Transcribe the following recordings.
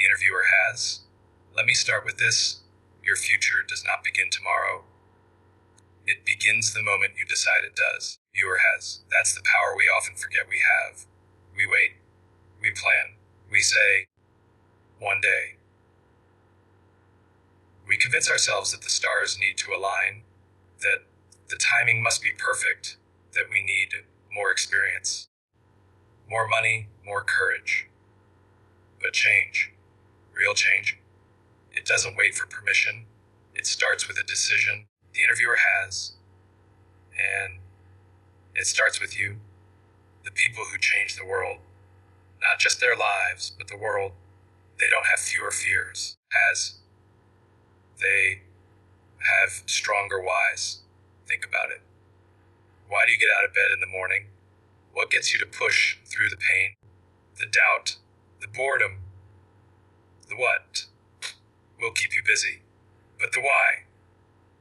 The interviewer has, "Let me start with this. Your future does not begin tomorrow. It begins the moment you decide it does." Viewer has, "That's the power we often forget we have. We wait. We plan. We say, one day." We convince ourselves that the stars need to align, that the timing must be perfect, that we need more experience, more money, more courage. But change, real change, it doesn't wait for permission. It starts with a decision the interviewer has, and it starts with you, the people who change the world. Not just their lives, but the world. They don't have fewer fears, as they have stronger whys. Think about it. Why do you get out of bed in the morning? What gets you to push through the pain, the doubt, the boredom? The what will keep you busy, but the why,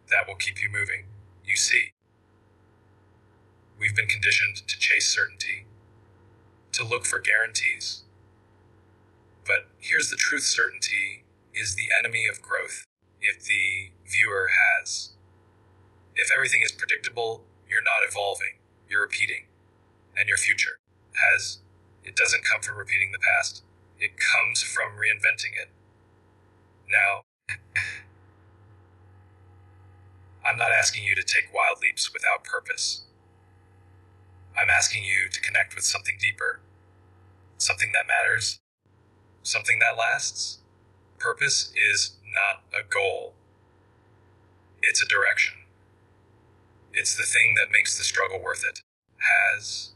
that will keep you moving. You see, we've been conditioned to chase certainty, to look for guarantees. But here's the truth: certainty is the enemy of growth. If the viewer has, if everything is predictable, you're not evolving, you're repeating. And your future has, it doesn't come from repeating the past, it comes from reinventing it. Now, I'm not asking you to take wild leaps without purpose. I'm asking you to connect with something deeper, something that matters, something that lasts. Purpose is not a goal. It's a direction. It's the thing that makes the struggle worth it. Has,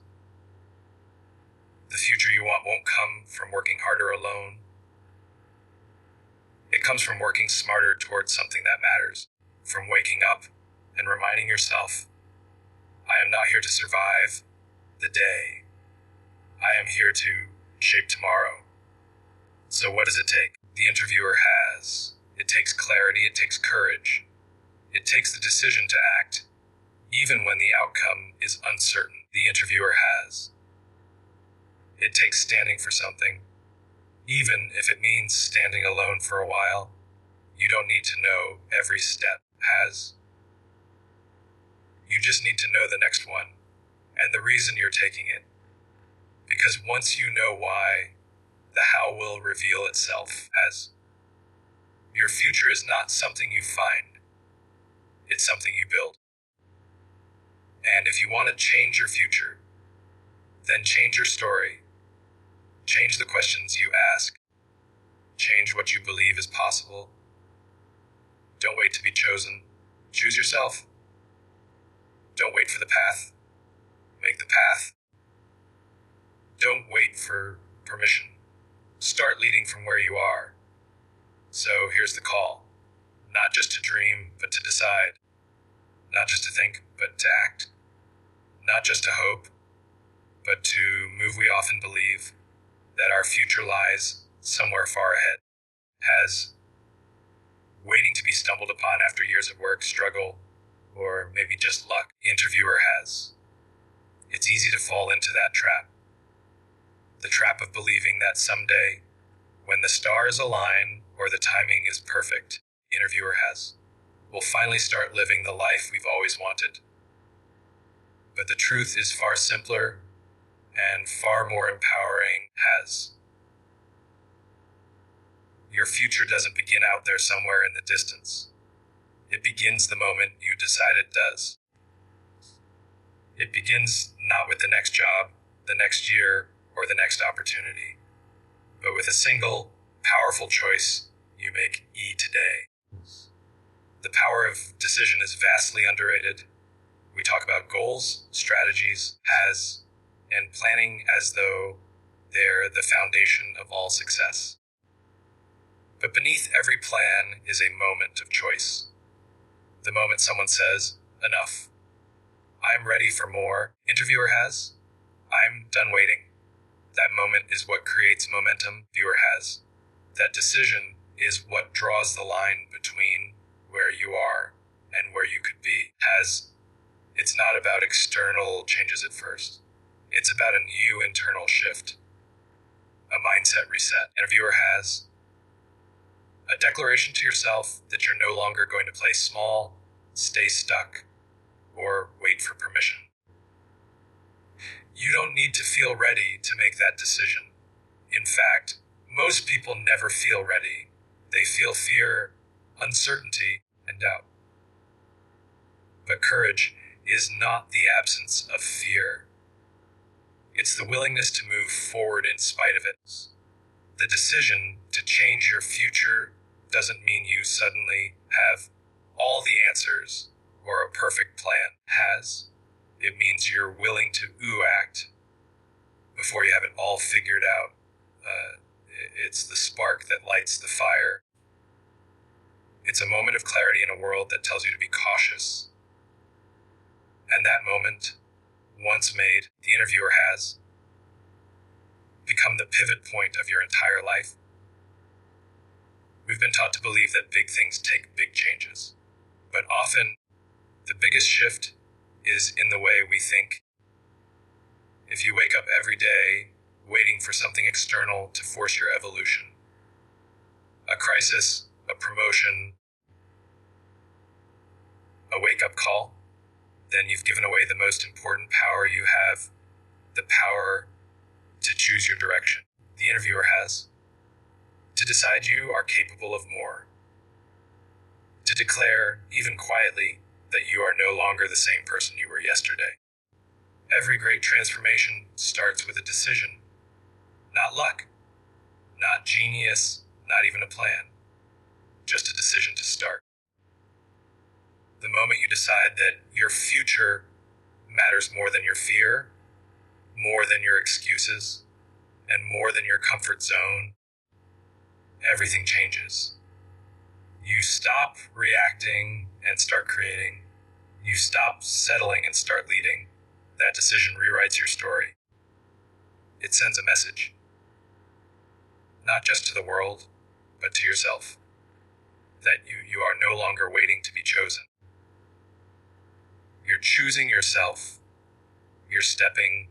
the future you want won't come from working harder alone. It comes from working smarter towards something that matters. From waking up and reminding yourself, I am not here to survive the day. I am here to shape tomorrow. So what does it take? The interviewer has. It takes clarity, it takes courage. It takes the decision to act, even when the outcome is uncertain. The interviewer has. It takes standing for something, even if it means standing alone for a while. You don't need to know every step. Has. You just need to know the next one, and the reason you're taking it. Because once you know why, the how will reveal itself. As your future is not something you find, it's something you build. And if you want to change your future, then change your story. Change the questions you ask. Change what you believe is possible. Don't wait to be chosen. Choose yourself. Don't wait for the path. Make the path. Don't wait for permission. Start leading from where you are. So here's the call. Not just to dream, but to decide. Not just to think, but to act. Not just to hope, but to move. We often believe that our future lies somewhere far ahead. Has, waiting to be stumbled upon after years of work, struggle, or maybe just luck. The interviewer has. It's easy to fall into that trap. The trap of believing that someday, when the stars align or the timing is perfect, interviewer has, we'll finally start living the life we've always wanted. But the truth is far simpler and far more empowering. Has. Your future doesn't begin out there somewhere in the distance. It begins the moment you decide it does. It begins not with the next job, the next year, or the next opportunity, but with a single, powerful choice you make today. The power of decision is vastly underrated. We talk about goals, strategies, has, and planning as though they're the foundation of all success. But beneath every plan is a moment of choice. The moment someone says, enough. I'm ready for more. Interviewer has. I'm done waiting. That moment is what creates momentum. Viewer has. That decision is what draws the line between where you are and where you could be. Has. It's not about external changes at first. It's about a new internal shift. A mindset reset. Interviewer has. A declaration to yourself that you're no longer going to play small, stay stuck, or wait for permission. You don't need to feel ready to make that decision. In fact, most people never feel ready. They feel fear, uncertainty, and doubt. But courage is not the absence of fear. It's the willingness to move forward in spite of it. The decision to change your future doesn't mean you suddenly have all the answers or a perfect plan. It means you're willing to act before you have it all figured out. It's the spark that lights the fire. It's a moment of clarity in a world that tells you to be cautious. And that moment, once made, the interviewer has become the pivot point of your entire life. We've been taught to believe that big things take big changes. But often, the biggest shift is in the way we think. If you wake up every day waiting for something external to force your evolution, a crisis, a promotion, a wake-up call, then you've given away the most important power you have, the power to choose your direction. The interviewer has to decide you are capable of more, to declare, even quietly, that you are no longer the same person you were yesterday. Every great transformation starts with a decision. Not luck, not genius, not even a plan. Just a decision to start. The moment you decide that your future matters more than your fear, more than your excuses, and more than your comfort zone, everything changes. You stop reacting and start creating. You stop settling and start leading. That decision rewrites your story. It sends a message, not just to the world, but to yourself, that you are no longer waiting to be chosen. You're choosing yourself. You're stepping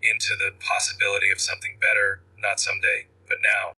into the possibility of something better, not someday, but now.